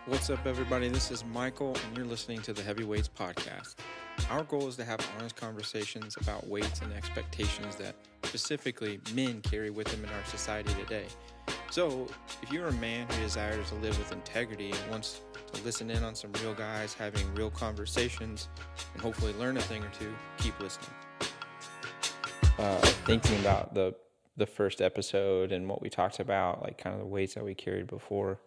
What's up, everybody? This is Michael, and you're listening to the Heavyweights Podcast. Our goal is to have honest conversations about weights and expectations that specifically men carry with them in our society today. So, if you're a man who desires to live with integrity and wants to listen in on some real guys having real conversations and hopefully learn a thing or two, keep listening. Thinking about the first episode and what we talked about, like kind of the weights that we carried before,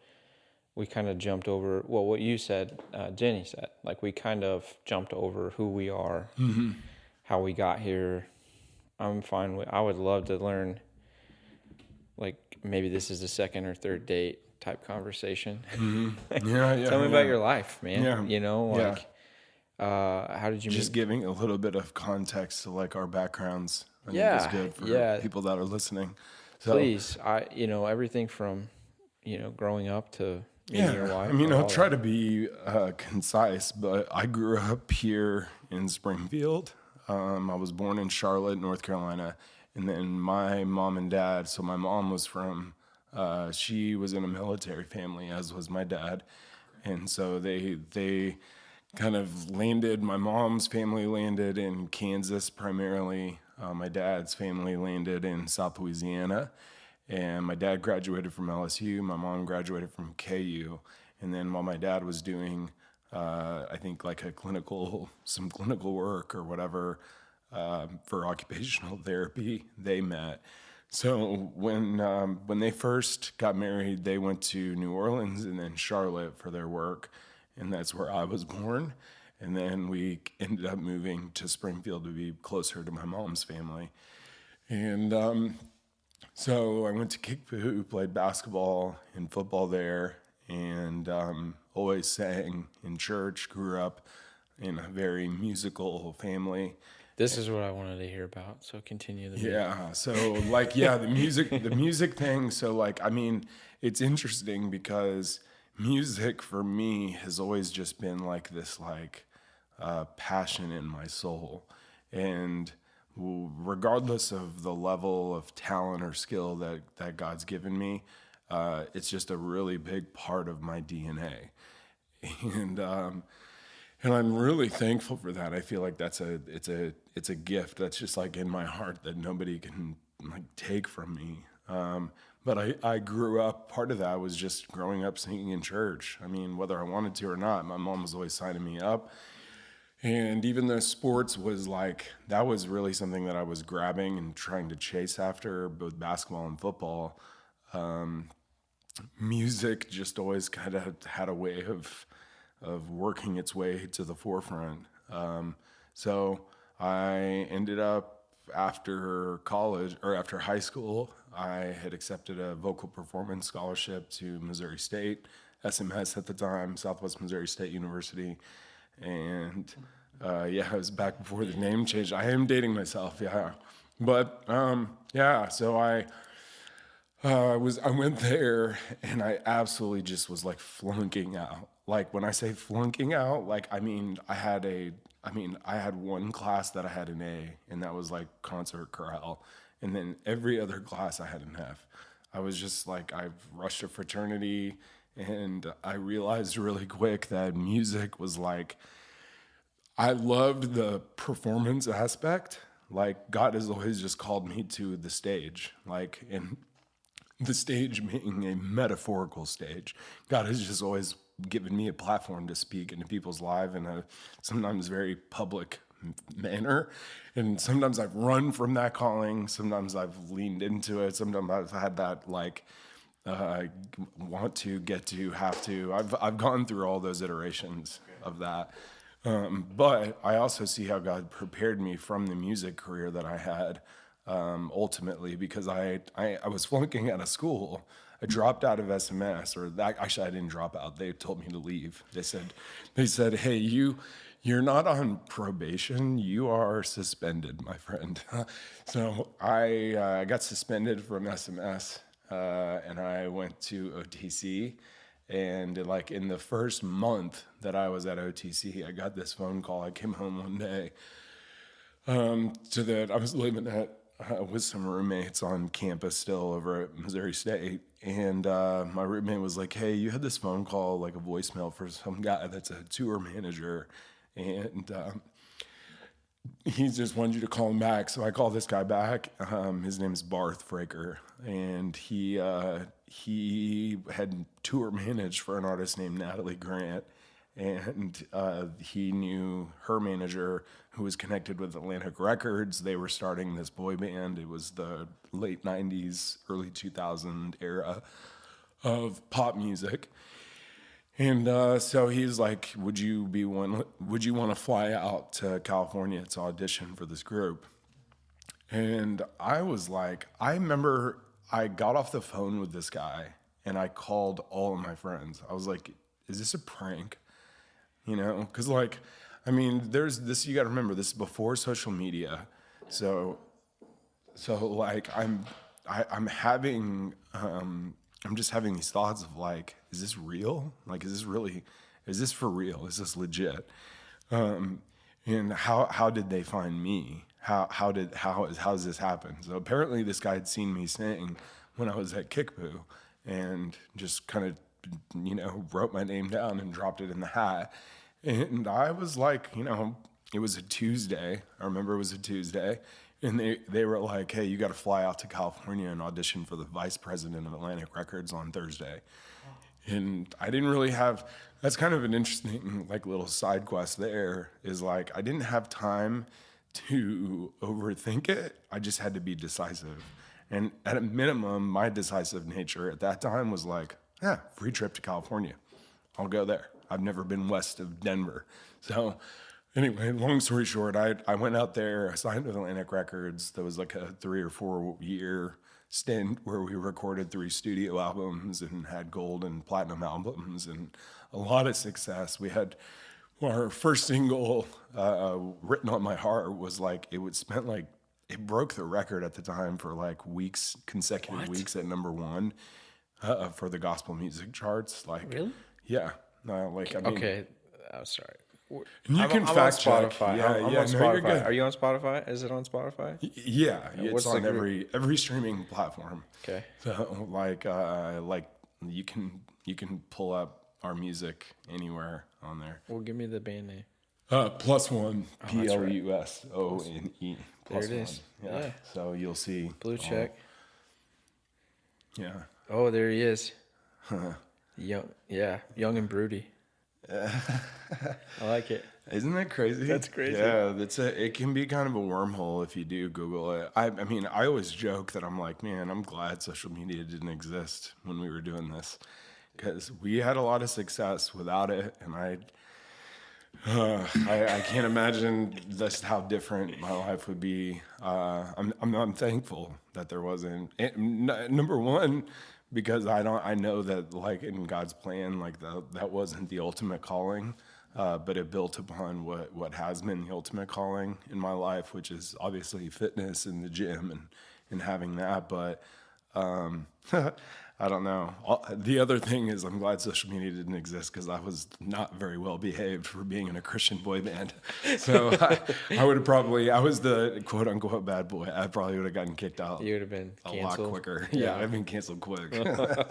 we kind of jumped over, well, what you said, Jenny said, like we kind of jumped over who we are, how we got here. I'm fine with, I would love to learn, like maybe this is the second or third date type conversation. Tell me about your life, man. Yeah. You know, like, how did you Just meet? giving a little bit of context to like our backgrounds. I think is good for people that are listening. So, Please, everything from, growing up to meeting your wife. I mean, I'll try to be concise, but I grew up here in Springfield. I was born in Charlotte, North Carolina, and then my mom and dad. So my mom was from, she was in a military family, as was my dad, and so they kind of landed. My mom's family landed in Kansas primarily. My dad's family landed in South Louisiana. And my dad graduated from LSU. My mom graduated from KU. And then while my dad was doing, I think like some clinical work or whatever for occupational therapy, they met. So when they first got married, they went to New Orleans and then Charlotte for their work. And that's where I was born. And then we ended up moving to Springfield to be closer to my mom's family. And so I went to Kickapoo, played basketball and football there, and always sang in church, grew up in a very musical family. This is what I wanted to hear about, so continue. The music thing. So like, I mean, it's interesting because music for me has always just been like this, like passion in my soul. And regardless of the level of talent or skill that God's given me, it's just a really big part of my DNA. And I'm really thankful for that. I feel like it's a gift that's just like in my heart that nobody can like take from me. But I grew up, part of that was just growing up singing in church. I mean, whether I wanted to or not, my mom was always signing me up. And even though sports was like, that was really something that I was grabbing and trying to chase after, both basketball and football, music just always kind of had a way of working its way to the forefront. So I ended up, after college or after high school, I had accepted a vocal performance scholarship to Missouri State, SMS at the time, Southwest Missouri State University. And it was back before the name change. I am dating myself, yeah. But so I went there and I absolutely just was like flunking out. Like when I say flunking out, like I had one class that I had an A, and that was like concert chorale. And then every other class I had an F. I was just like, I rushed a fraternity, and I realized really quick that music was like, I loved the performance aspect. Like God has always just called me to the stage, like, and the stage being a metaphorical stage. God has just always given me a platform to speak into people's lives in a sometimes very public manner. And sometimes I've run from that calling. Sometimes I've leaned into it. Sometimes I've had that like, want to, get to, have to. I've gone through all those iterations of that. But I also see how God prepared me from the music career that I had, ultimately, because I was flunking out of school. I dropped out of SMS, or that actually I didn't drop out. They told me to leave. They said, hey, you're not on probation. You are suspended, my friend. So I got suspended from SMS, and I went to OTC. And like in the first month that I was at OTC, I got this phone call. I came home one day I was living at with some roommates on campus still over at Missouri State. And my roommate was like, hey, you had this phone call, like a voicemail for some guy that's a tour manager. And he just wanted you to call him back. So I called this guy back. His name is Barth Fraker. And he had tour managed for an artist named Natalie Grant. And he knew her manager, who was connected with Atlantic Records. They were starting this boy band. It was the late 90s, early 2000 era of pop music. And so he's like, would you want to fly out to California to audition for this group? And I was like, I remember I got off the phone with this guy and I called all of my friends. I was like, is this a prank? You know, because like, I mean, there's this, you got to remember, this is before social media. So like I'm just having these thoughts of like, is this real? Like, is this for real? Is this legit? And how did they find me? How does this happen? So apparently this guy had seen me sing when I was at Kickboo and just kind of, wrote my name down and dropped it in the hat. And I was like, it was a Tuesday. I remember it was a Tuesday. And they were like, hey, you got to fly out to California and audition for the vice president of Atlantic Records on Thursday. And I didn't really have, that's kind of an interesting like little side quest there, is like, I didn't have time to overthink it. I just had to be decisive. And at a minimum, my decisive nature at that time was like, yeah, free trip to California. I'll go there. I've never been west of Denver. So anyway, long story short, I went out there, I signed with Atlantic Records. There was like a 3 or 4 year stint where we recorded 3 studio albums and had gold and platinum albums and a lot of success. We had our first single, Written on My Heart, was like, it broke the record at the time for like consecutive weeks at #1 for the gospel music charts. Like, really? Yeah. Like, I mean, okay. I'm sorry. You can fact check. Spotify. Yeah, I'm yeah, on no, Spotify. you're good. Are you on Spotify? Is it on Spotify? Yeah, what's it's on the every streaming platform. Okay. So like you can pull up our music anywhere on there. Well, give me the band name. +1 that's right. PLUSONE. There it is. Yeah. So you'll see. Blue check. Yeah. Oh, there he is. Young and broody. I like it. Isn't that crazy? That's crazy. Yeah, it can be kind of a wormhole if you do Google it. I mean, I always joke that I'm like, man, I'm glad social media didn't exist when we were doing this, because we had a lot of success without it, and I can't imagine just how different my life would be. I'm thankful that there wasn't. Number one, because I know that like in God's plan, like that wasn't the ultimate calling, but it built upon what has been the ultimate calling in my life, which is obviously fitness in the gym and having that. But I don't know. The other thing is I'm glad social media didn't exist, because I was not very well behaved for being in a Christian boy band. So I was the quote unquote bad boy. I probably would have gotten kicked out. You would have been canceled. A lot quicker. Yeah, I've been canceled quick. Wow.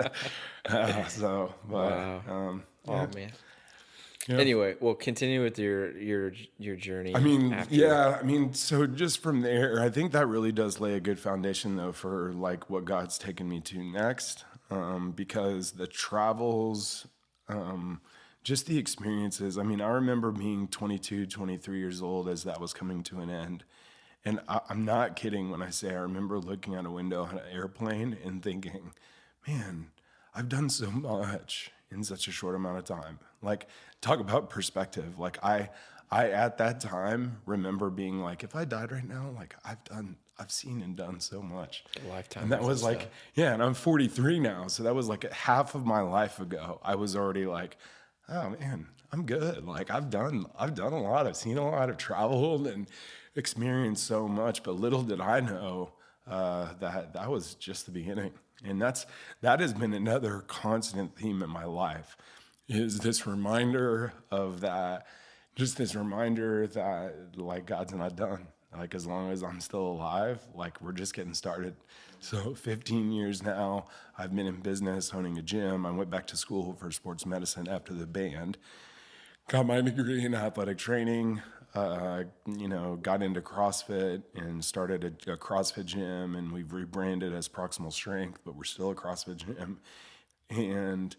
Yeah. Oh man. Yeah. Anyway, well, continue with your journey. I mean, after. yeah, I mean, so just from there, I think that really does lay a good foundation, though, for like what God's taken me to next, because the travels, just the experiences. I mean, I remember being 22, 23 years old as that was coming to an end. And I'm not kidding when I say I remember looking out a window on an airplane and thinking, man, I've done so much in such a short amount of time. Like, talk about perspective. Like I at that time remember being like, if I died right now, like I've seen and done so much. A lifetime. And that was like, stuff. yeah, and I'm 43 now. So that was like half of my life ago. I was already like, oh man, I'm good. Like I've done a lot. I've seen a lot. I've traveled and experienced so much, but little did I know that was just the beginning. And that has been another constant theme in my life, is this reminder of that, just this reminder that like God's not done. Like, as long as I'm still alive, like, we're just getting started. So 15 years now, I've been in business, owning a gym. I went back to school for sports medicine after the band, got my degree in athletic training, got into CrossFit and started a CrossFit gym, and we've rebranded as Proximal Strength, but we're still a CrossFit gym. And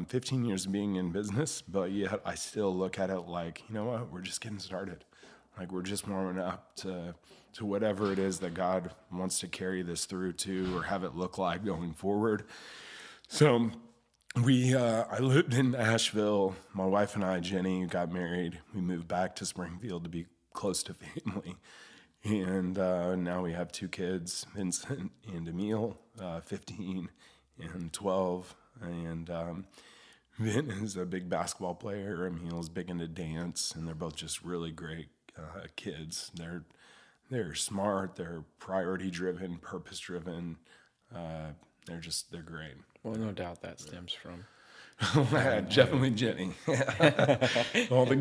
15 years of being in business, but yet I still look at it like, you know what, we're just getting started. Like, we're just warming up to whatever it is that God wants to carry this through to, or have it look like going forward. So I lived in Asheville. My wife and I, Jenny, got married. We moved back to Springfield to be close to family. And now we have two kids, Vincent and Emil, 15 and 12. And Vin is a big basketball player. Emil's big into dance, and they're both just really great kids. They're smart. They're priority driven, purpose driven. They're great. Well, no doubt that stems from Definitely Jenny. They got all the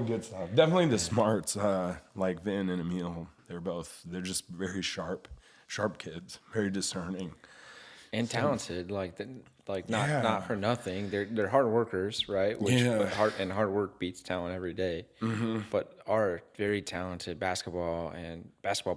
good stuff. Definitely the smarts, like Vin and Emil. They're just very sharp kids, very discerning. and talented. Not for nothing. They're hard workers, right? Hard work beats talent every day. Mm-hmm. But are very talented basketball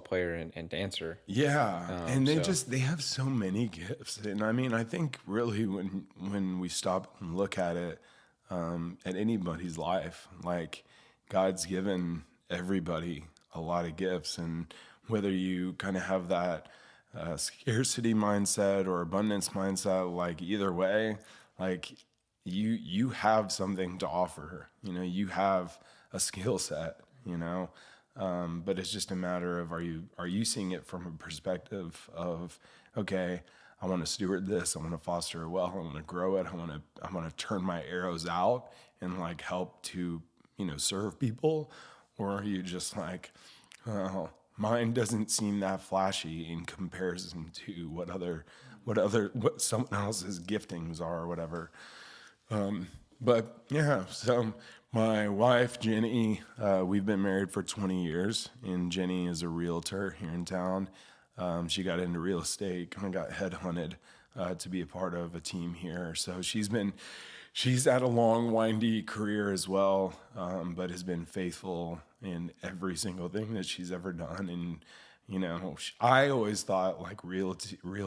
player and dancer. Yeah, and they have so many gifts. And I mean, I think really when we stop and look at it, at anybody's life, like, God's given everybody a lot of gifts, and whether you kind of have that scarcity mindset or abundance mindset, like, either way, like, you have something to offer. You have a skill set. But it's just a matter of, are you seeing it from a perspective of, okay, I want to steward this, I want to foster it well, I want to grow it, I want to turn my arrows out and, like, help to serve people, or are you just like, oh, mine doesn't seem that flashy in comparison to what someone else's giftings are, or whatever. But yeah, so my wife, Jenny, we've been married for 20 years, and Jenny is a realtor here in town. She got into real estate, kind of got headhunted to be a part of a team here. So she's had a long, windy career as well, but has been faithful in every single thing that she's ever done. And, I always thought, like, real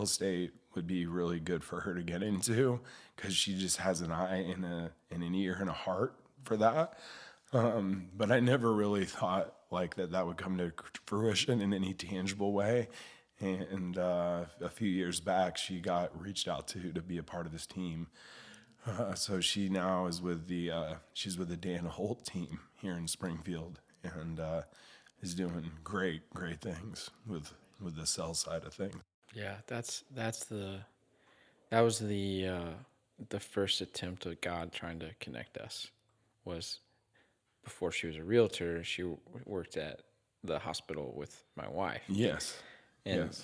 estate would be really good for her to get into, because she just has an eye and an ear and a heart for that. But I never really thought, like, that would come to fruition in any tangible way. And a few years back, she got reached out to be a part of this team. So she now is she's with the Dan Holt team here in Springfield, and is doing great things with the sales side of things. Yeah, that was the first attempt of God trying to connect us. Was before she was a realtor, she worked at the hospital with my wife. Yes. And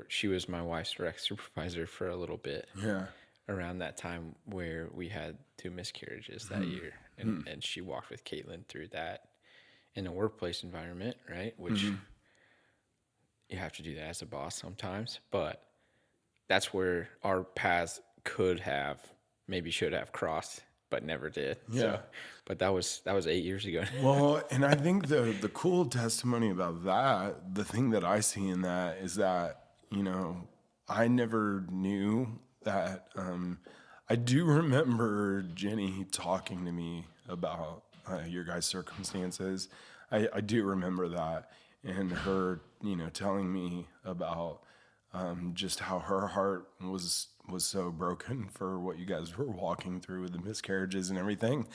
she was my wife's direct supervisor for a little bit. Yeah. Around that time where we had 2 miscarriages that year. And she walked with Caitlin through that in a workplace environment, right? Which you have to do that as a boss sometimes. But that's where our paths should have crossed, but never did. Yeah. So, but that was 8 years ago. Well, and I think the cool testimony about that, the thing that I see in that is that, I never knew that. I do remember Jenny talking to me about your guys' circumstances. I do remember that, and her, telling me about just how her heart was so broken for what you guys were walking through with the miscarriages and everything.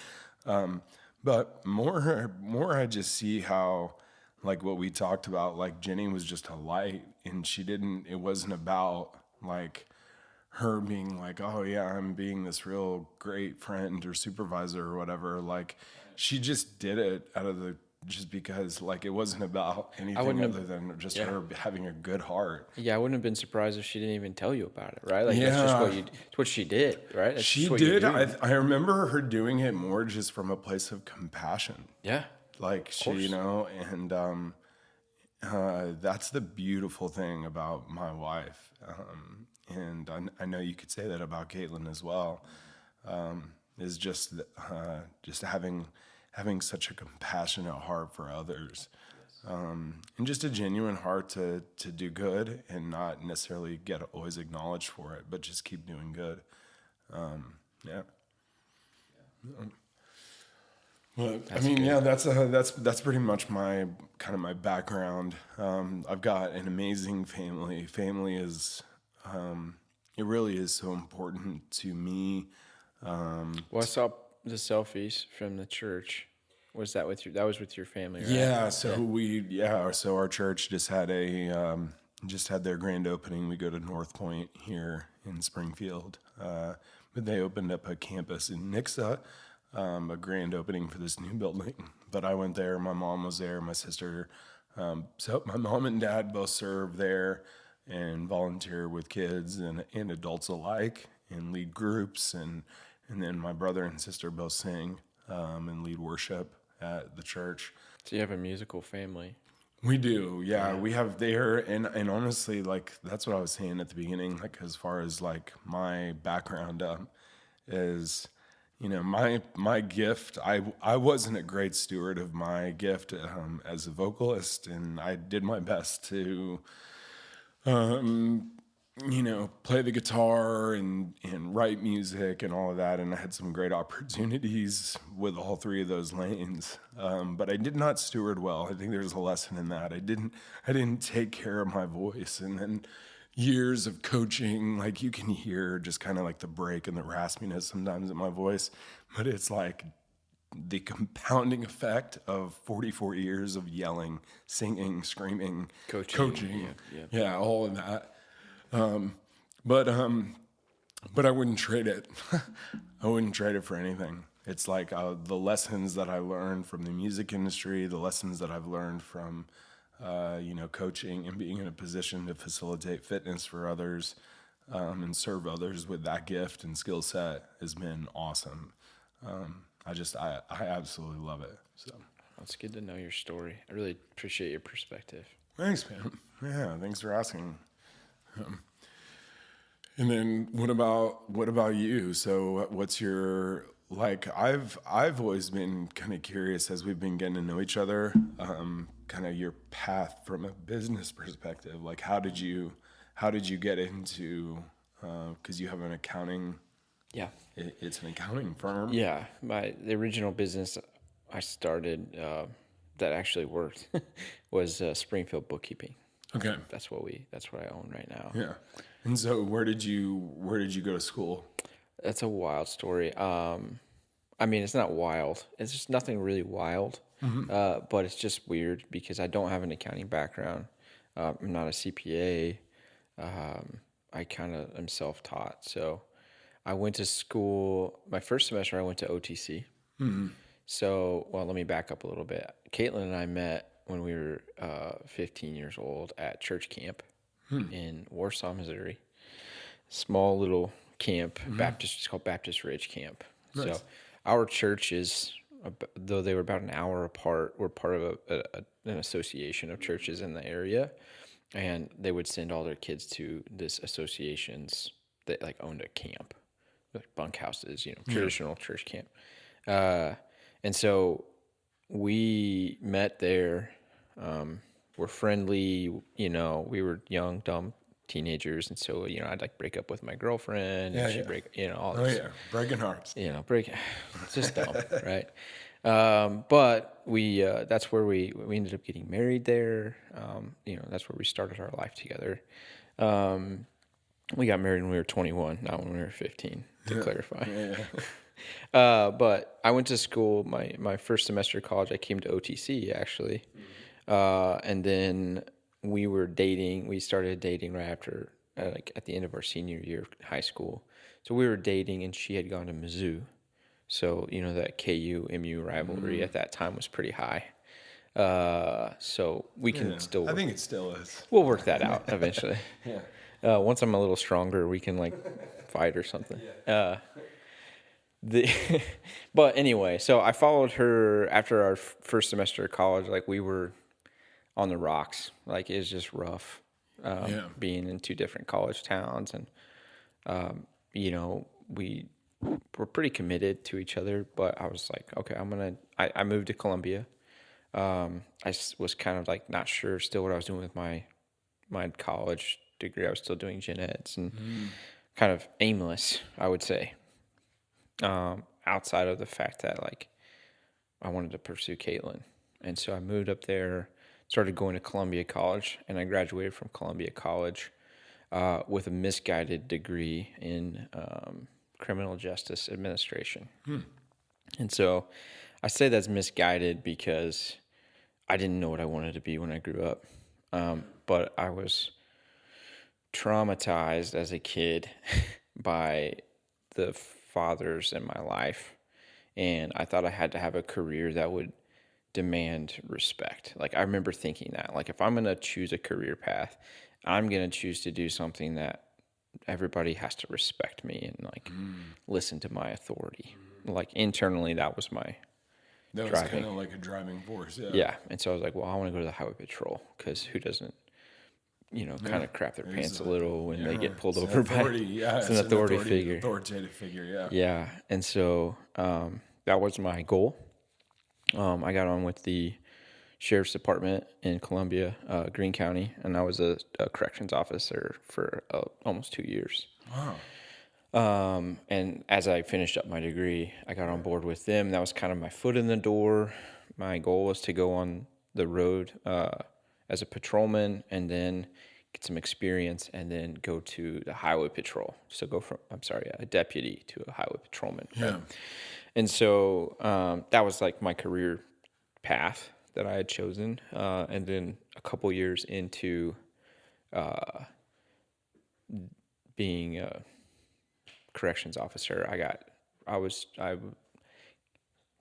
But more I just see how, like, what we talked about, like, Jenny was just a light, and it wasn't about, like, her being like, oh yeah, I'm being this real great friend or supervisor or whatever. Like, she just did it just because, like, it wasn't about anything other than just her having a good heart. Yeah, I wouldn't have been surprised if she didn't even tell you about it, right? Like, that's just what she did, right? She did. I remember her doing it more just from a place of compassion. Yeah. Like Of she, course. and that's the beautiful thing about my wife. And I know you could say that about Caitlin as well. Is just having such a compassionate heart for others, and just a genuine heart to do good and not necessarily get always acknowledged for it, but just keep doing good. Yeah. Well, I That's mean, good. yeah, that's pretty much my kind of my background. I've got an amazing family. Family is it really is so important to me. Well, I saw the selfies from the church. Was that with you? That was with your family, right? Yeah, Yeah. so our church just had their grand opening. We go to North Point here in Springfield, but they opened up a campus in Nixa, a grand opening for this new building. But I went there. My mom was there. My sister. So my mom and dad both serve there and volunteer with kids and adults alike and lead groups and then my brother and sister both sing and lead worship at the church. So you have a musical family. We do, yeah. Yeah. We have there, and honestly, like that's what I was saying at the beginning. Like as far as like my background is, my gift. I wasn't a great steward of my gift as a vocalist, and I did my best to play the guitar and write music and all of that. And I had some great opportunities with all three of those lanes. But I did not steward well. I think there's a lesson in that. I didn't take care of my voice. And then years of coaching, like you can hear just kind of like the break and the raspiness sometimes in my voice, but it's like the compounding effect of 44 years of yelling, singing, screaming, coaching, Yeah. yeah, all of that. But but I wouldn't trade it. I wouldn't trade it for anything. It's like the lessons that I learned from the music industry, the lessons that I've learned from coaching and being in a position to facilitate fitness for others and serve others with that gift and skill set has been awesome. I absolutely love it. So It's good to know your story. I really appreciate your perspective. thanks, man. Yeah, thanks for asking. And then what about you? So what's your like? I've always been kind of curious as we've been getting to know each other, kind of your path from a business perspective. Like how did you get into? Because you have an accounting. Yeah. It's an accounting firm. Yeah. The original business I started that actually worked was Springfield Bookkeeping. Okay. That's what I own right now. Yeah. And so where did you go to school? That's a wild story. I mean, it's not wild. It's just nothing really wild. But it's just weird because I don't have an accounting background. I'm not a CPA. I kind of am self-taught. So I went to school. My first semester, I went to OTC. So, well, let me back up a little bit. Caitlin and I met when we were 15 years old at church camp in Warsaw, Missouri. Small little camp, Baptist. It's called Baptist Ridge Camp. Nice. So, our churches, though they were about an hour apart, were part of an association of churches in the area, and they would send all their kids to this associations that like owned a camp, like bunkhouses, traditional church camp. And so we met there. We're friendly, we were young, dumb teenagers. And so, I'd like break up with my girlfriend and she'd break, all Oh this, yeah, breaking hearts. it's just dumb, right? But that's where we ended up getting married there. That's where we started our life together. We got married when we were 21, not when we were 15, to clarify. Yeah. But I went to school, my first semester of college, I came to OTC actually. And then we started dating right after, like at the end of our senior year of high school. So we were dating and she had gone to Mizzou. So, that KU-MU rivalry at that time was pretty high. So we can still, I think it still is. we'll work that out eventually. Yeah. Once I'm a little stronger, we can like fight or something. the but anyway, so I followed her after our first semester of college. Like we were on the rocks. Like it was just rough, Yeah. being in two different college towns, and we were pretty committed to each other. But I was like, okay, I moved to Columbia. Was kind of like not sure still what I was doing with my college degree. I was still doing gen eds and kind of aimless, I would say. Outside of the fact that like I wanted to pursue Caitlin, and so I moved up there, started going to Columbia College, and I graduated from Columbia College with a misguided degree in criminal justice administration. And so I say that's misguided because I didn't know what I wanted to be when I grew up. But I was traumatized as a kid by the fathers in my life. And I thought I had to have a career that would demand respect. Like I remember thinking that, like if I'm going to choose a career path, I'm going to choose to do something that everybody has to respect me and like listen to my authority. Like internally, that was my That was kind driving. of like a driving force. Yeah. Yeah. And so I was like, well, I want to go to the highway patrol because who doesn't, kind of crap their pants a little when they get pulled It's an over by authority. Yeah, it's an authority figure. authoritative figure. Yeah. Yeah. And so that was my goal. I got on with the sheriff's department in Columbia, Greene County, and I was a corrections officer for almost 2 years. Wow. And as I finished up my degree, I got on board with them. That was kind of my foot in the door. My goal was to go on the road as a patrolman and then get some experience and then go to the highway patrol. So a deputy to a highway patrolman. Right? Yeah. And so that was like my career path that I had chosen. And then a couple years into being a corrections officer, I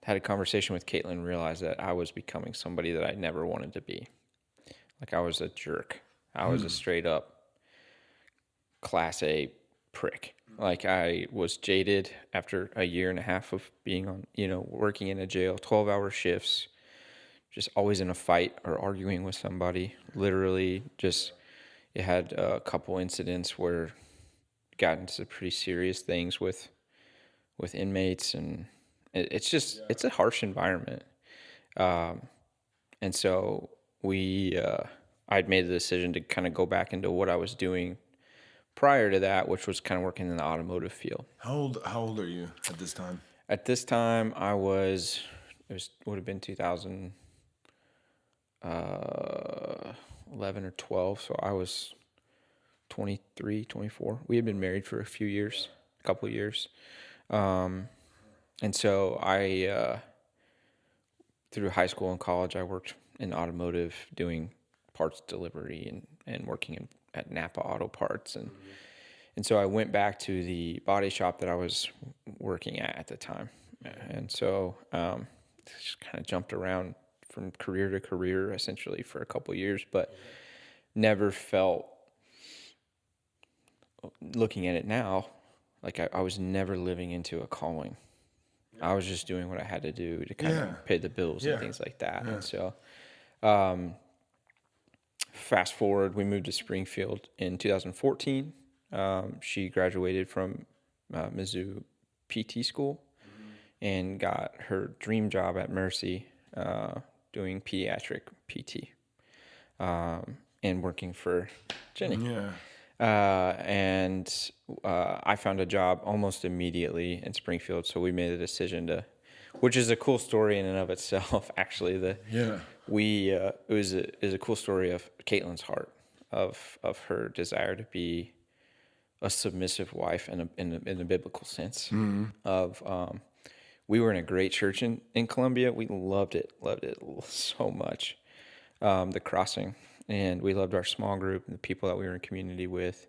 had a conversation with Caitlin and realized that I was becoming somebody that I never wanted to be. Like I was a jerk. I was a straight up class A prick. Like I was jaded after a year and a half of being on, working in a jail, 12-hour shifts, just always in a fight or arguing with somebody. Literally just, it had a couple incidents where it got into pretty serious things with inmates, and it's a harsh environment. And so I'd made the decision to kind of go back into what I was doing prior to that, which was kind of working in the automotive field. How old are you at this time? At this time, would have been 2011 or 12, so I was 23, 24. We had been married for a couple of years. And so through high school and college, I worked in automotive doing parts delivery and working at Napa Auto Parts. And so I went back to the body shop that I was working at the time. And so just kind of jumped around from career to career essentially for a couple of years, but never felt, looking at it now, like I was never living into a calling. I was just doing what I had to do to kind of pay the bills and things like that. And so fast forward, we moved to Springfield in 2014. She graduated from Mizzou PT school and got her dream job at Mercy doing pediatric PT and working for Jenny. Yeah. And I found a job almost immediately in Springfield, so we made a decision which is a cool story in and of itself. Actually, it was a cool story of Caitlin's heart, of her desire to be a submissive wife in a biblical sense. We were in a great church in Columbia. We loved it so much. The Crossing. And we loved our small group and the people that we were in community with.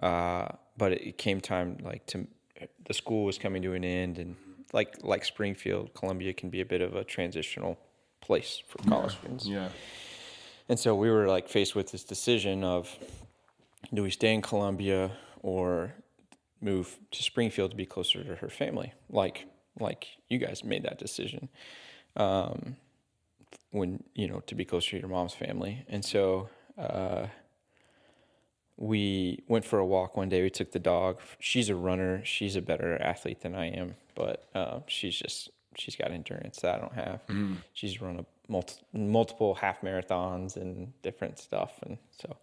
But it came time, the school was coming to an end, and like Springfield, Columbia can be a bit of a transitional place for college students. Yeah. And so we were faced with this decision of, do we stay in Columbia or move to Springfield to be closer to her family, like you guys made that decision, when, to be closer to your mom's family. And so we went for a walk one day. We took the dog. She's a runner. She's a better athlete than I am, but she's got endurance that I don't have. She's run multiple half marathons and different stuff, and so.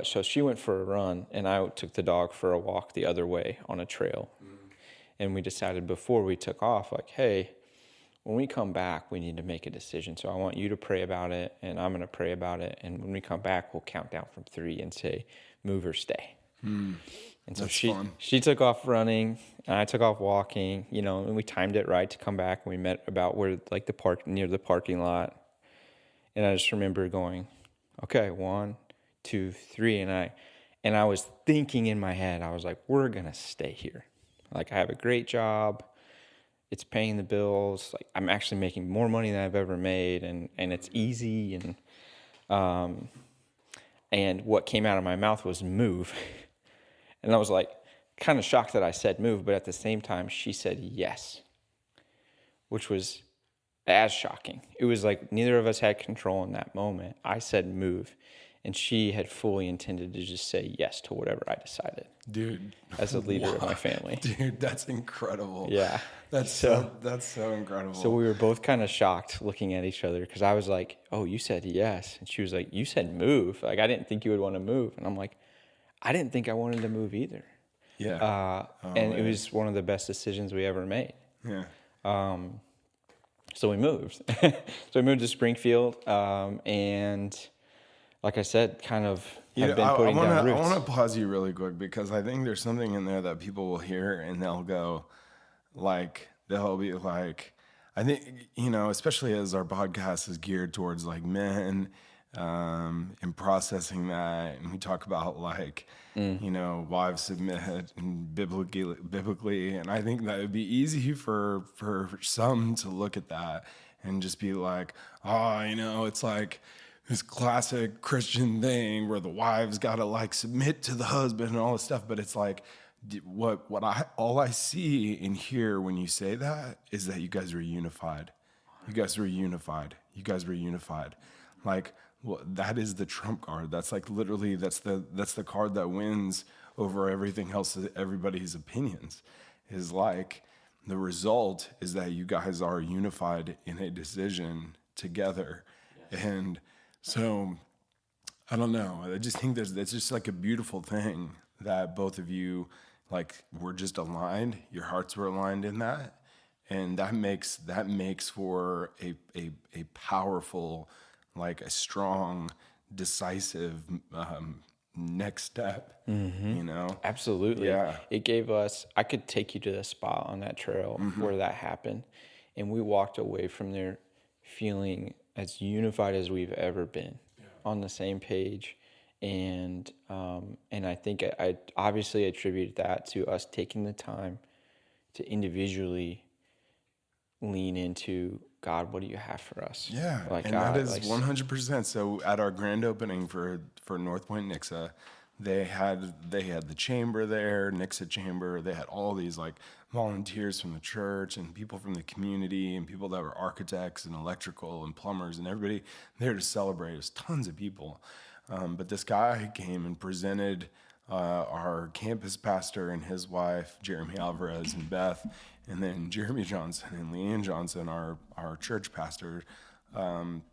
So she went for a run, and I took the dog for a walk the other way on a trail. And we decided before we took off, like, hey, when we come back, we need to make a decision. So I want you to pray about it, and I'm going to pray about it. And when we come back, we'll count down from 3 and say, move or stay. And so she took off running, and I took off walking, and we timed it right to come back. And we met about where, like, near the parking lot. And I just remember going, okay, 1, 2, 3. And I was thinking in my head, I was like, we're going to stay here. Like, I have a great job. It's paying the bills. Like, I'm actually making more money than I've ever made, and it's easy. And what came out of my mouth was move. And I was like, kind of shocked that I said move, but at the same time, she said yes, which was as shocking. It was like neither of us had control in that moment. I said move, and she had fully intended to just say yes to whatever I decided. Dude, as a leader of my family. Dude, that's incredible. Yeah. That's so incredible. So we were both kind of shocked looking at each other, because I was like, oh, you said yes. And she was like, you said move. Like, I didn't think you would want to move. And I'm like, I didn't think I wanted to move either. Yeah. And it was one of the best decisions we ever made. Yeah. So we moved. So we moved to Springfield. And like I said, kind of have been putting down roots. I want to pause you really quick, because I think there's something in there that people will hear and they'll go, like, they'll be like, I think, especially as our podcast is geared towards like men, and processing that, and we talk about like, wives submit and biblically, and I think that it'd be easy for some to look at that and just be like, it's like this classic Christian thing where the wives gotta like submit to the husband and all this stuff, but it's like, all I see and hear when you say that is that you guys were unified. You guys were unified. Like, well, that is the trump card. That's like literally that's the card that wins over everything else. Everybody's opinions is like, the result is that you guys are unified in a decision together. Yes. And so I don't know. I just think that's just like a beautiful thing that both of you like were just aligned. Your hearts were aligned in that, and that makes for a powerful, like a strong, decisive next step. Absolutely. Yeah. It gave us. I could take you to the spot on that trail where that happened, and we walked away from there feeling as unified as we've ever been, on the same page. And I think I obviously attribute that to us taking the time to individually lean into, God, what do you have for us? Yeah, like, and that is 100%. So at our grand opening for North Point Nixa, they had the chamber there, Nixa chamber. They had all these like volunteers from the church and people from the community and people that were architects and electrical and plumbers and everybody there to celebrate. It was tons of people. But this guy came and presented our campus pastor and his wife, Jeremy Alvarez and Beth, and then Jeremy Johnson and Leanne Johnson, our church pastor,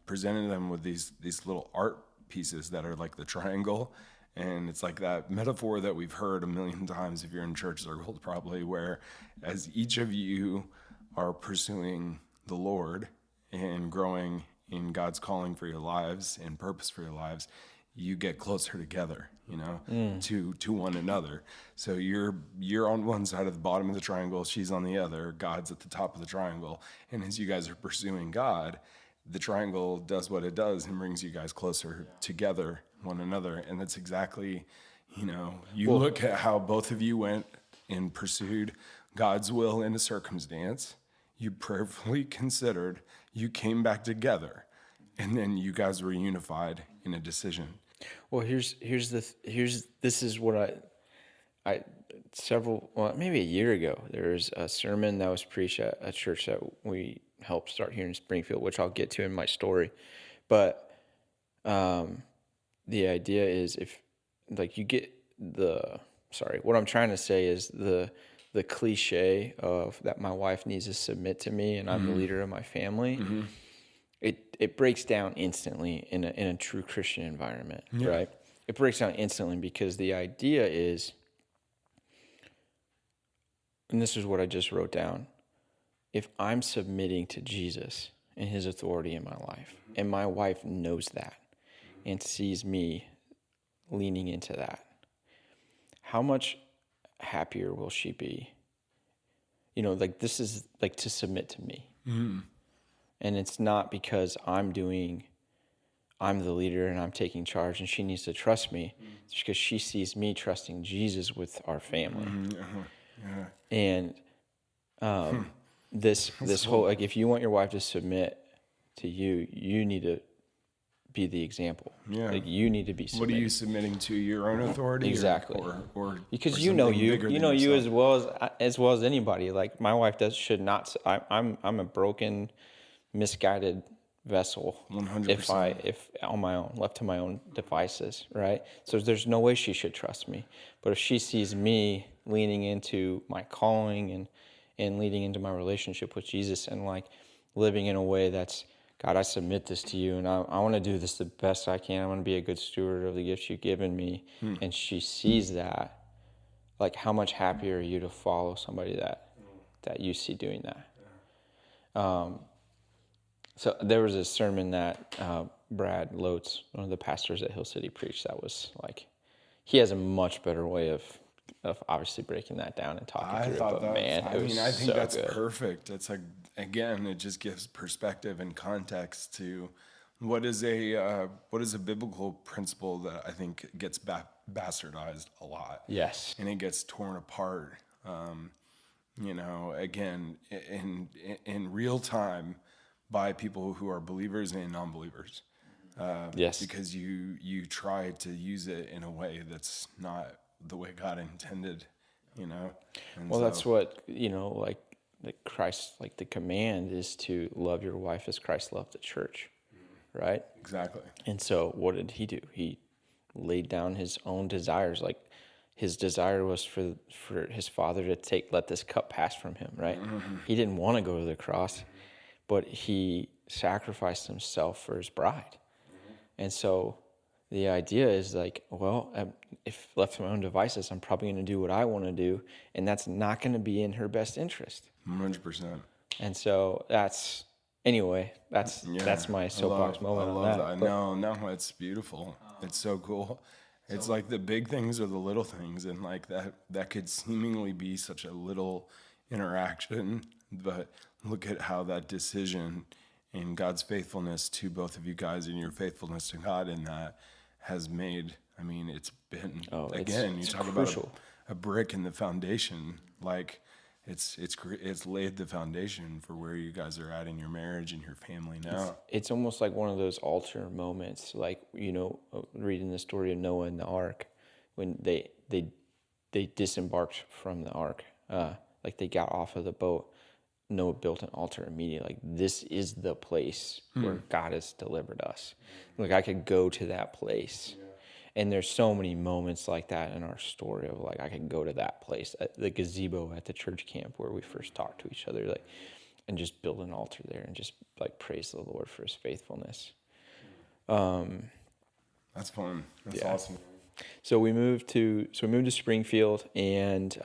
presented them with these little art pieces that are like the triangle. And it's like that metaphor that we've heard a million times if you're in church circles probably, where as each of you are pursuing the Lord and growing in God's calling for your lives and purpose for your lives, you get closer together, to one another. So you're on one side of the bottom of the triangle, she's on the other, God's at the top of the triangle. And as you guys are pursuing God, the triangle does what it does and brings you guys closer together, one another. And that's exactly, look at how both of you went and pursued God's will in a circumstance. You prayerfully considered, you came back together, and then you guys were unified in a decision. Well, this is what maybe a year ago, there was a sermon that was preached at a church that we helped start here in Springfield, which I'll get to in my story. But the idea is if, like, what I'm trying to say is the cliche of that my wife needs to submit to me and I'm the leader of my family. It breaks down instantly in a true Christian environment, right? It breaks down instantly because the idea is, and this is what I just wrote down, if I'm submitting to Jesus and his authority in my life, and my wife knows that and sees me leaning into that, how much happier will she be? Like, this is like to submit to me. And it's not because I'm the leader and I'm taking charge and she needs to trust me. It's because she sees me trusting Jesus with our family. And this whole, like, if you want your wife to submit to you, you need to be the example. Yeah. Like, you need to be submitting. What are you submitting to? Your own authority? Exactly. Or because or you know something you bigger you than know you yourself? as well as anybody. Like, my wife should not. I'm a broken, misguided vessel. 100%. If on my own, left to my own devices, right? So there's no way she should trust me. But if she sees me leaning into my calling and leading into my relationship with Jesus and, like, living in a way that's, God, I submit this to you, and I want to do this the best I can. I want to be a good steward of the gifts you've given me. And she sees that, like, how much happier are you to follow somebody that you see doing that? So there was a sermon that Brad Lotes, one of the pastors at Hill City, preached that was like, he has a much better way of obviously breaking that down and talking I through it. thought But man, I it was think so that's good. perfect. It's like, again, it just gives perspective and context to what is a biblical principle that I think gets bastardized a lot. Yes. And it gets torn apart. Again, in real time by people who are believers and non-believers. Yes. Because you try to use it in a way that's not the way God intended, And Well, that's what, like Christ, like, the command is to love your wife as Christ loved the church, right? Exactly. And so what did he do? He laid down his own desires. Like, his desire was for his father to let this cup pass from him, right? He didn't want to go to the cross, but he sacrificed himself for his bride. And so the idea is, like, well, if left to my own devices, I'm probably going to do what I want to do, and that's not going to be in her best interest. 100%. And so that's my soapbox moment on that. I love that. No, it's beautiful. It's so cool. It's like the big things are the little things, and like that could seemingly be such a little interaction, but look at how that decision and God's faithfulness to both of you guys and your faithfulness to God in that has made, it's been, again, you talk crucial. About a brick in the foundation, like it's laid the foundation for where you guys are at in your marriage and your family now. It's almost like one of those altar moments, like, reading the story of Noah and the ark, when they disembarked from the ark, like, they got off of the boat. Noah built an altar immediately. Like, this is the place where God has delivered us. Like, I could go to that place. Yeah. And there's so many moments like that in our story of, like, I could go to that place, the gazebo at the church camp where we first talked to each other, like, and just build an altar there and just, like, praise the Lord for his faithfulness. That's fun. That's awesome. So we moved to Springfield, and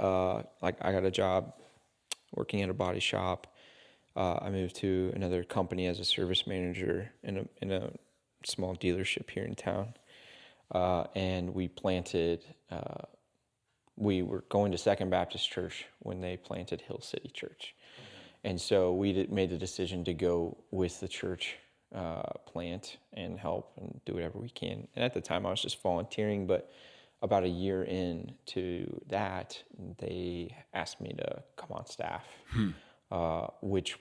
like, I got a job working at a body shop. I moved to another company as a service manager in a small dealership here in town. And we planted, we were going to Second Baptist Church when they planted Hill City Church. And so we made the decision to go with the church plant and help and do whatever we can. And at the time I was just volunteering, but about a year into that, they asked me to come on staff, which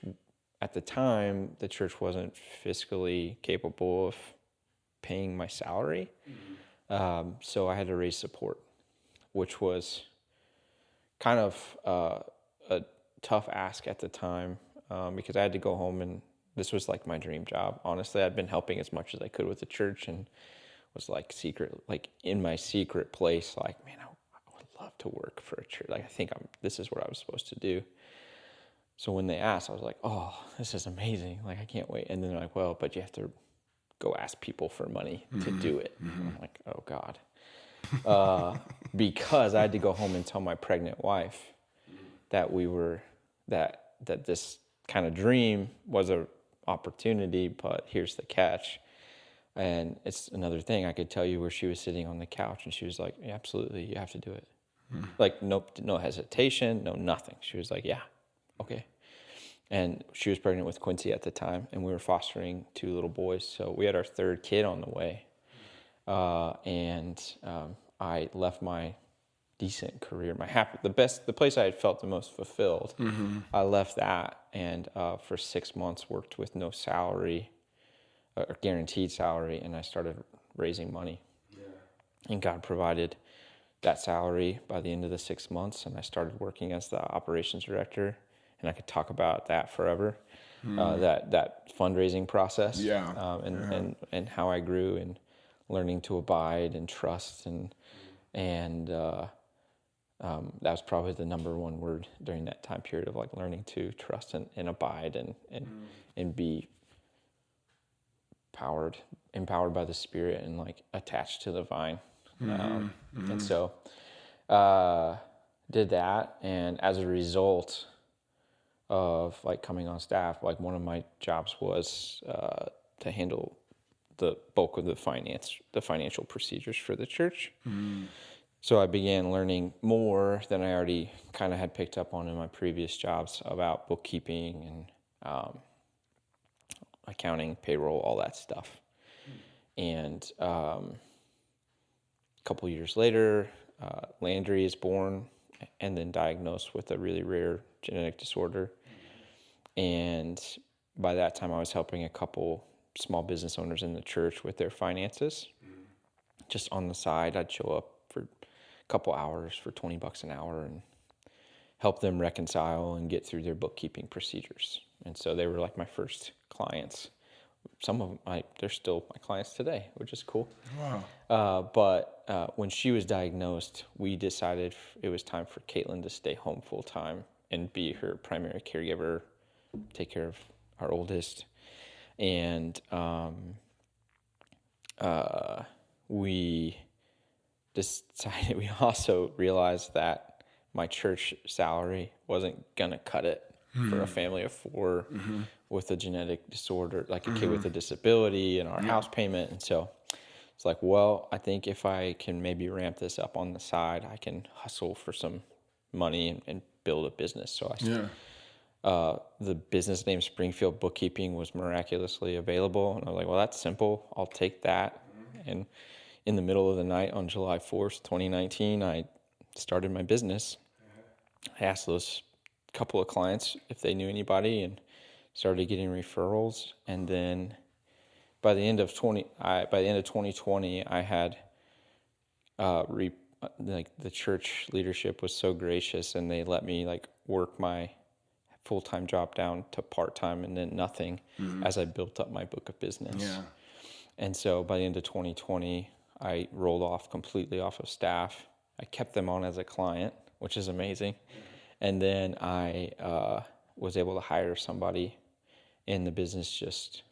at the time the church wasn't fiscally capable of paying my salary. So I had to raise support, which was kind of a tough ask at the time, because I had to go home, and this was like my dream job. Honestly, I'd been helping as much as I could with the church, and was like in my secret place, like, man, I would love to work for a church. Like, I think this is what I was supposed to do. So when they asked, I was like, oh, this is amazing. Like, I can't wait. And then they're like, well, but you have to go ask people for money to do it. And I'm like, oh God. Because I had to go home and tell my pregnant wife that that this kind of dream was a opportunity, but here's the catch. And it's another thing. I could tell you where she was sitting on the couch, and she was like, yeah, absolutely, you have to do it. Like, no hesitation, no nothing. She was like, yeah, okay. And she was pregnant with Quincy at the time, and we were fostering 2 little boys. So we had our 3rd kid on the way. I left my decent career, the place I had felt the most fulfilled. I left that, and for 6 months worked with no salary, or guaranteed salary, and I started raising money. And God provided that salary by the end of the 6 months, and I started working as the operations director. And I could talk about that forever, that fundraising process, and how I grew, and learning to abide and trust, and that was probably the number one word during that time period of like learning to trust and abide and be empowered by the Spirit, and like attached to the vine. And so did that, and as a result of like coming on staff, like one of my jobs was to handle the bulk of the financial procedures for the church. So I began learning more than I already kind of had picked up on in my previous jobs about bookkeeping and accounting, payroll, all that stuff. And a couple years later, Landry is born and then diagnosed with a really rare genetic disorder. And by that time, I was helping a couple small business owners in the church with their finances. Just on the side, I'd show up for a couple hours for $20 an hour and help them reconcile and get through their bookkeeping procedures. And so they were like my first clients. Some of them, they're still my clients today, which is cool. Wow. But when she was diagnosed, we decided it was time for Caitlin to stay home full time and be her primary caregiver, take care of our oldest. And we decided, we also realized that my church salary wasn't gonna cut it for a family of 4 with a genetic disorder, like a kid with a disability, and our house payment. And so it's like, well, I think if I can maybe ramp this up on the side, I can hustle for some money and build a business. So the business name Springfield Bookkeeping was miraculously available. And I was like, well, that's simple. I'll take that. And in the middle of the night on July 4th, 2019, I started my business. I asked those couple of clients if they knew anybody and started getting referrals. And then by the end of 2020, I had like the church leadership was so gracious, and they let me like work my full-time job down to part-time and then nothing as I built up my book of business. Yeah. And so by the end of 2020, I rolled completely off of staff. I kept them on as a client, which is amazing. And then I was able to hire somebody in the business just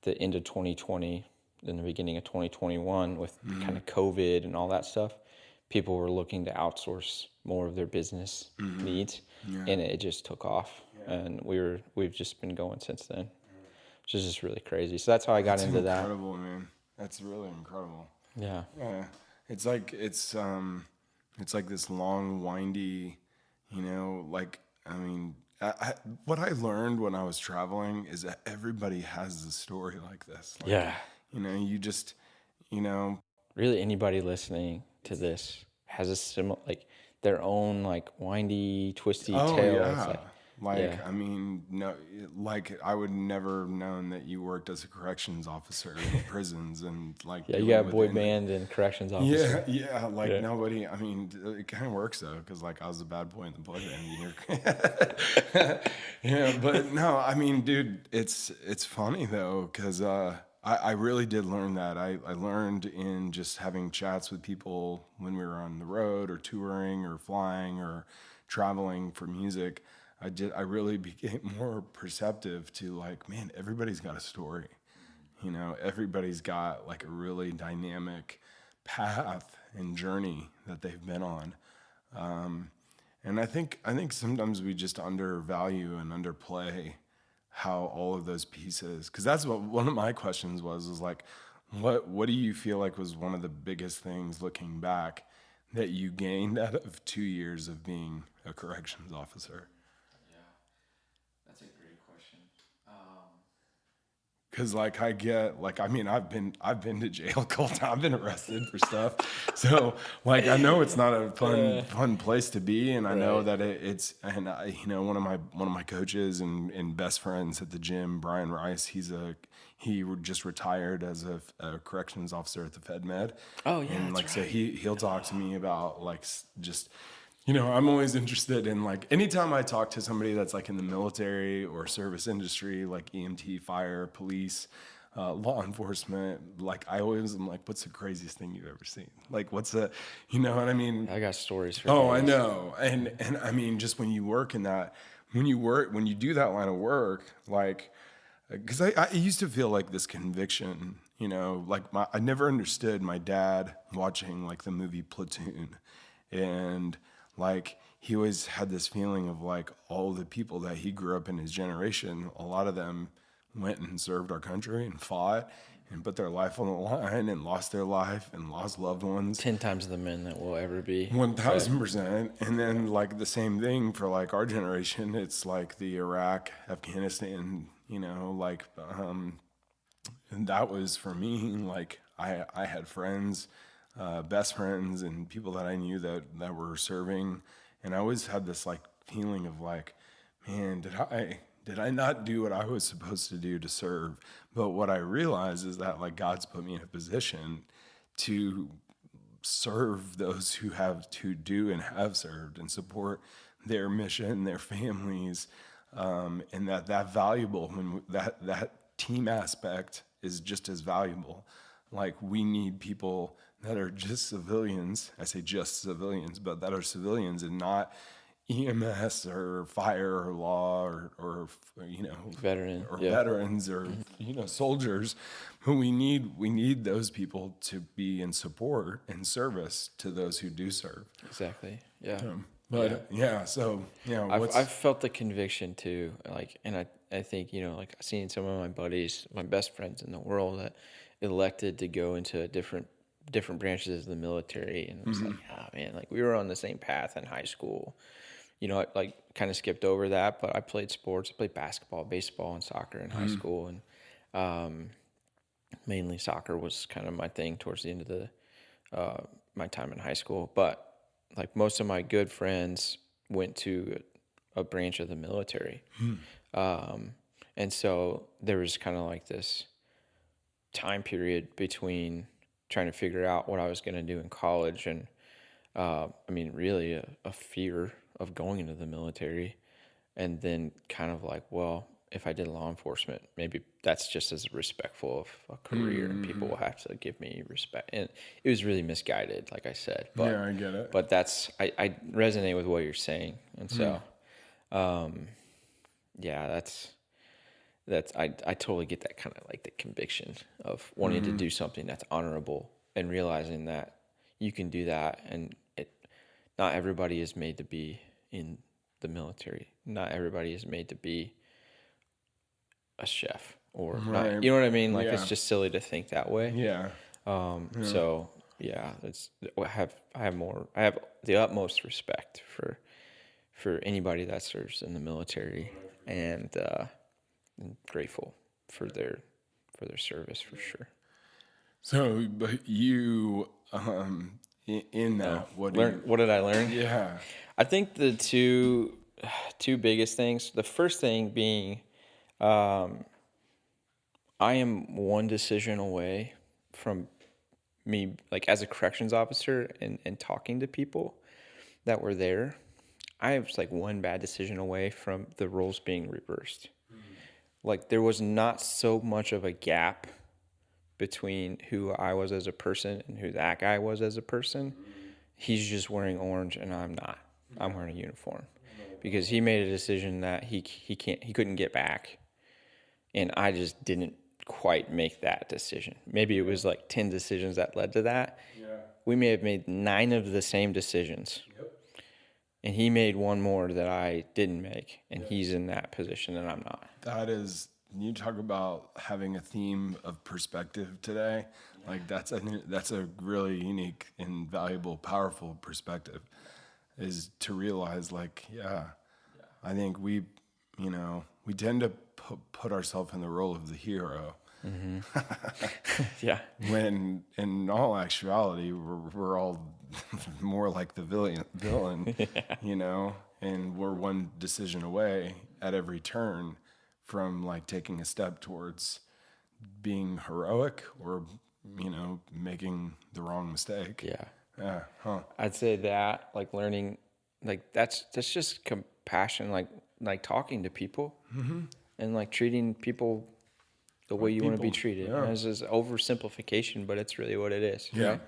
the end of 2020, in the beginning of 2021, with kind of COVID and all that stuff. People were looking to outsource more of their business needs, and it just took off. And we've just been going since then, which is just really crazy. So that's how I got into that. That's incredible, man. That's really incredible. Yeah. Yeah. It's like this long, windy, what I learned when I was traveling is that everybody has a story like this. You just, Really, anybody listening to this has a similar, like their own, like windy, twisty tale. Yeah. It's like, Like, Yeah. I mean, no, like I would never have known that you worked as a corrections officer in prisons and like Yeah, you dealing got with boy in band and corrections yeah, officer. yeah, like Yeah. nobody, I mean, it kind of works though, because like I was the bad boy in the boy band. Yeah, but no, I mean, dude, it's funny though, because I really did learn that. I learned in just having chats with people when we were on the road or touring or flying or traveling for music. I really became more perceptive to like, man, everybody's got a story. You know, everybody's got like a really dynamic path and journey that they've been on. And I think sometimes we just undervalue and underplay how all of those pieces, because that's what one of my questions was like, what do you feel like was one of the biggest things looking back that you gained out of 2 years of being a corrections officer? Yeah, that's a great question. Cause like I get like I mean I've been to jail a couple times. I've been arrested for stuff, so like I know it's not a fun place to be, and I know Right. that it's and one of my coaches and best friends at the gym, Brian Rice. He just retired as a corrections officer at the Fed Med, Oh yeah, and that's like so right. he'll talk to me about like just I'm always interested in like anytime I talk to somebody that's like in the military or service industry, like EMT, fire, police, law enforcement, like I always am like, what's the craziest thing you've ever seen? Like, what's the, you know what I mean? I got stories for Oh, I days. know. And I mean, just when you work in that, when you do that line of work, like, because I used to feel like this conviction, like I never understood my dad watching like the movie Platoon, and like he always had this feeling of like all the people that he grew up in his generation, a lot of them went and served our country and fought and put their life on the line and lost their life and lost loved ones. 10 times the men that will ever be. But 1000%. And then like the same thing for like our generation, it's like the Iraq, Afghanistan, and that was for me, like I had friends, best friends and people that I knew that were serving. And I always had this like feeling of like, man, did I not do what I was supposed to do to serve? But what I realized is that like God's put me in a position to serve those who have to do and have served and support their mission, their families, and that valuable when that team aspect is just as valuable. Like we need people that are just civilians. I say just civilians, but that are civilians and not EMS or fire or law or veteran, or yeah, veterans or soldiers, who we need those people to be in support and service to those who do serve. exactly, yeah, yeah. But yeah, so I've felt the conviction too, like, and I think like seeing some of my buddies, my best friends in the world that elected to go into different branches of the military, and it was like, oh man, like we were on the same path in high school. I like kind of skipped over that, but I played sports. I played basketball, baseball, and soccer in high school, and mainly soccer was kind of my thing towards the end of my time in high school. But like most of my good friends went to a branch of the military, and so there was kind of like this time period between trying to figure out what I was going to do in college and I mean, really a fear of going into the military. And then kind of like, well, if I did law enforcement, maybe that's just as respectful of a career and people will have to give me respect. And it was really misguided, like I said. Yeah, I get it. But I resonate with what you're saying. And so, yeah, I totally get that kind of like the conviction of wanting to do something that's honorable and realizing that you can do that, and not everybody is made to be in the military. Not everybody is made to be a chef or not. Right. You know what I mean? Like it's Yeah. just silly to think that way. Yeah. So yeah, I have the utmost respect for anybody that serves in the military, and I'm grateful for their service for sure. So, but you, in that, what do you? What did I learn? Yeah. I think the two two biggest things. The first thing being, um, I am one decision away from me, like as a corrections officer and talking to people that were there. I was like one bad decision away from the roles being reversed. Like there was not so much of a gap between who I was as a person and who that guy was as a person. He's just wearing orange and I'm not. I'm wearing a uniform because he made a decision that he couldn't get back, and I just didn't quite make that decision. Maybe it was like 10 decisions that led to that. Yeah. We may have made 9 of the same decisions. Yep. And he made one more that I didn't make, and he's in that position and I'm not. That is, you talk about having a theme of perspective today. Like that's a really unique and valuable, powerful perspective, is to realize like, I think we tend to put ourselves in the role of the hero. Yeah. When in all actuality, we're all more like the villain, and we're one decision away at every turn from like taking a step towards being heroic or, making the wrong mistake. Yeah. Yeah. Huh. I'd say that, like learning, like that's just compassion, like talking to people and like treating people the way you want to be People, treated. yeah. This is oversimplification, but it's really what it is. Yeah. Right?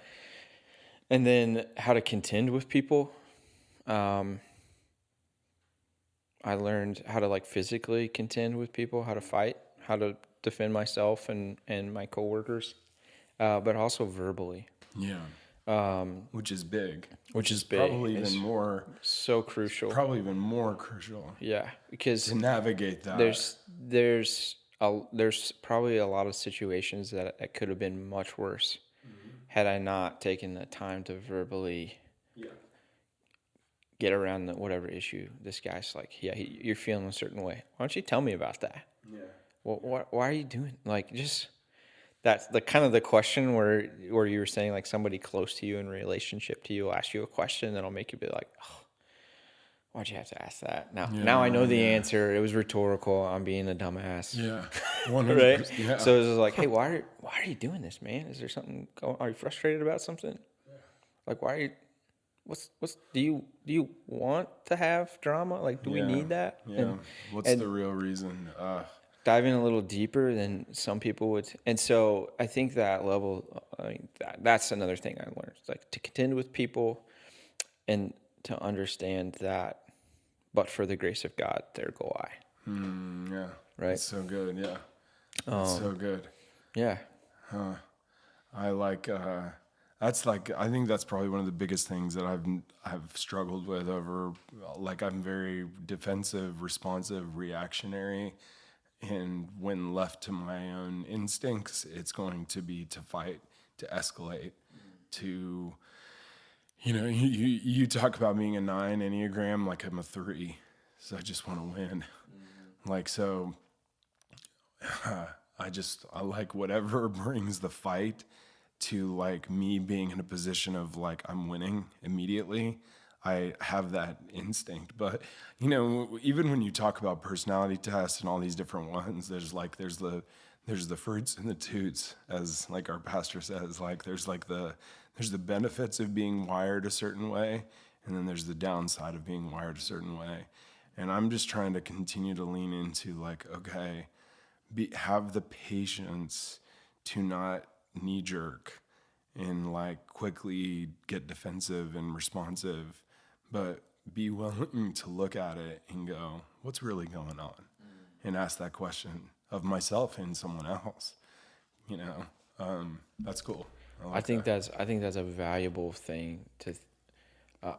And then how to contend with people. I learned how to like physically contend with people, how to fight, how to defend myself and my coworkers, but also verbally. Yeah. Which is big. Which is big. Probably even more. So crucial. Probably even more crucial. Yeah, because to navigate that. There's probably a lot of situations that it could have been much worse had I not taken the time to verbally get around whatever issue this guy's like. Yeah, you're feeling a certain way. Why don't you tell me about that? Yeah. Well, why are you doing like just that's the kind of the question where you were saying like somebody close to you in relationship to you will ask you a question that'll make you be like, oh, why'd you have to ask that? Now I know the answer. It was rhetorical. I'm being a dumbass. Yeah. 100%. Right? Yeah. So it was like, hey, why are you doing this, man? Is there something going? Are you frustrated about something? Yeah. Like, why are you? What's do you want to have drama? Like, do we need that? Yeah. What's the real reason? Diving a little deeper than some people would. And so I think that level, that's another thing I learned. It's like to contend with people and to understand that, but for the grace of God, there go I. Yeah. Right. That's so good. Yeah. That's so good. Yeah. I like, I think that's probably one of the biggest things that I've struggled with over, like I'm very defensive, responsive, reactionary. And when left to my own instincts, it's going to be to fight, to escalate, to, you talk about being a 9 Enneagram, like I'm a 3. So I just want to win. Like, so I like whatever brings the fight to like me being in a position of like, I'm winning immediately. I have that instinct, but even when you talk about personality tests and all these different ones, there's the fruits and the toots, as like our pastor says. Like there's the benefits of being wired a certain way, and then there's the downside of being wired a certain way. And I'm just trying to continue to lean into like, okay, have the patience to not knee jerk and like quickly get defensive and responsive, but be willing to look at it and go, what's really going on? And ask that question of myself and someone else. That's cool. I think that's a valuable thing to.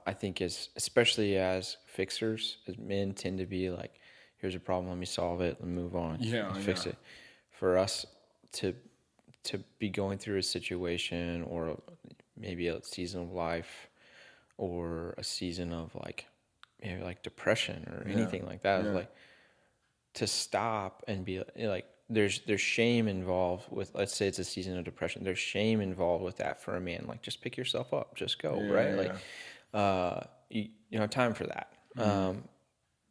I think especially as fixers, as men tend to be like, here's a problem, let me solve it, and move on. Fix it. For us to be going through a situation or maybe a season of life or a season of like maybe like depression or anything like that, like to stop and be like, there's shame involved with, let's say it's a season of depression, there's shame involved with that for a man. Like, just pick yourself up, just go, right? Like you don't have time for that.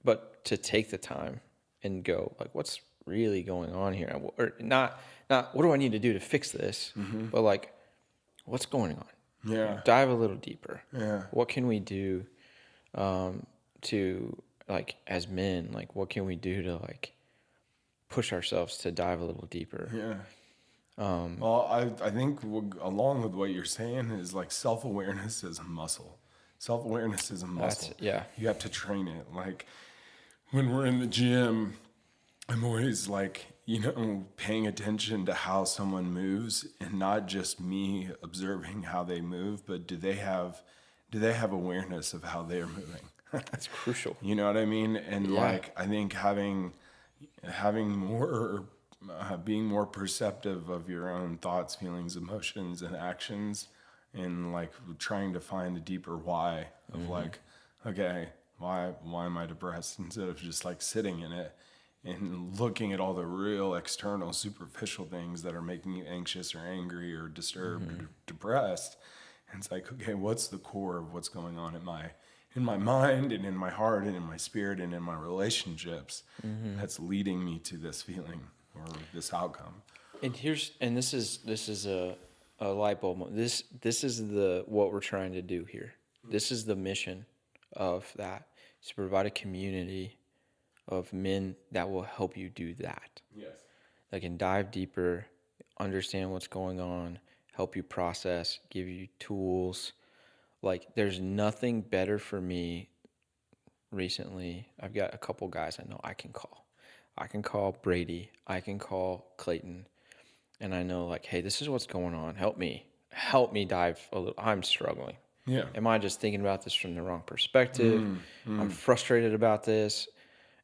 but to take the time and go like, what's really going on here? Or not what do I need to do to fix this, but like, what's going on? Yeah. Dive a little deeper. Yeah. What can we do to, like, as men, like, what can we do to, like, push ourselves to dive a little deeper? Yeah. Well, I think along with what you're saying is like self-awareness is a muscle. Self-awareness is a muscle. Yeah. You have to train it. Like when we're in the gym, I'm always like, paying attention to how someone moves, and not just me observing how they move, but do they have awareness of how they're moving? That's crucial. You know what I mean? And Yeah. like, I think having more, being more perceptive of your own thoughts, feelings, emotions, and actions, and like trying to find a deeper why of like, okay, why am I depressed, instead of just like sitting in it and looking at all the real external superficial things that are making you anxious or angry or disturbed or depressed. And it's like, okay, what's the core of what's going on in my mind and in my heart and in my spirit and in my relationships that's leading me to this feeling or this outcome. And this is a light bulb moment. This is what we're trying to do here. This is the mission of that, is to provide a community of men that will help you do that. Yes. That can dive deeper, understand what's going on, help you process, give you tools. Like, there's nothing better for me recently. I've got a couple guys I know I can call. I can call Brady. I can call Clayton. And I know, like, hey, this is what's going on. Help me dive a little. I'm struggling. Yeah. Am I just thinking about this from the wrong perspective? I'm frustrated about this.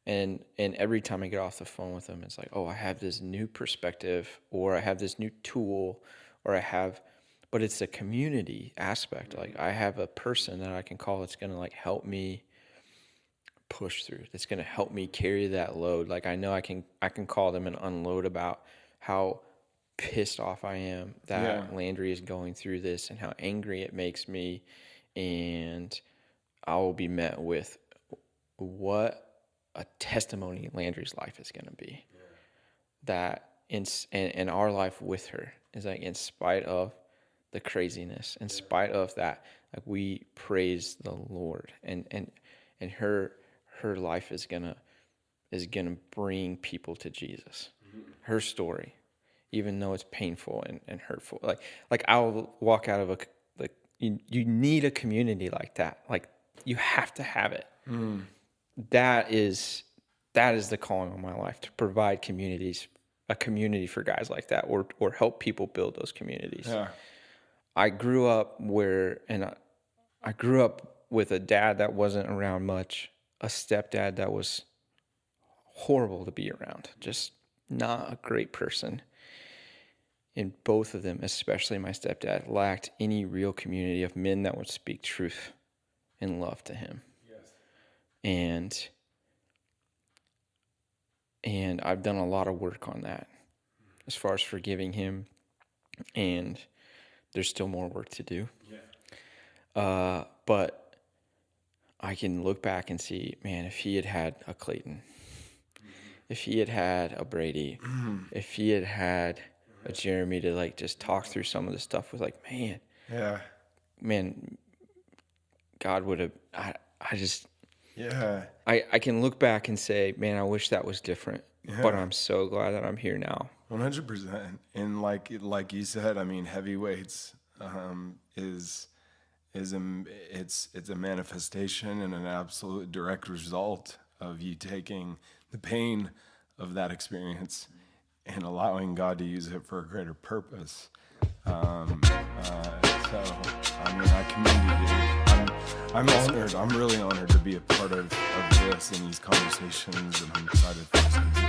And every time I get off the phone with them, it's like, oh, I have this new perspective, or I have this new tool, but it's a community aspect. Like, I have a person that I can call that's going to like help me push through. That's going to help me carry that load. Like, I know I can call them and unload about how pissed off I am that Landry is going through this and how angry it makes me. And I will be met with what a testimony Landry's life is going to be. Yeah. That in our life with her is like, in spite of the craziness, in spite of that, like, we praise the Lord, and her life is gonna bring people to Jesus. Her story, even though it's painful and hurtful, like I'll walk out of you need a community like that. Like, you have to have it. That is the calling on my life, to provide a community for guys like that, or help people build those communities. Yeah. I grew up with a dad that wasn't around much, a stepdad that was horrible to be around, just not a great person. And both of them, especially my stepdad, lacked any real community of men that would speak truth and love to him. Yes. And I've done a lot of work on that as far as forgiving him, and there's still more work to do. Yeah. But I can look back and see, man, if he had had a Clayton, if he had had a Brady, if he had had a Jeremy to like just talk through some of the stuff with, like, man, God would have, I can look back and say, man, I wish that was different, but I'm so glad that I'm here now. 100%. And like you said, I mean, heavyweights is a manifestation and an absolute direct result of you taking the pain of that experience and allowing God to use it for a greater purpose. So, I mean, I commend you, dude. I'm honored. I'm really honored to be a part of this and these conversations, and I'm excited for this.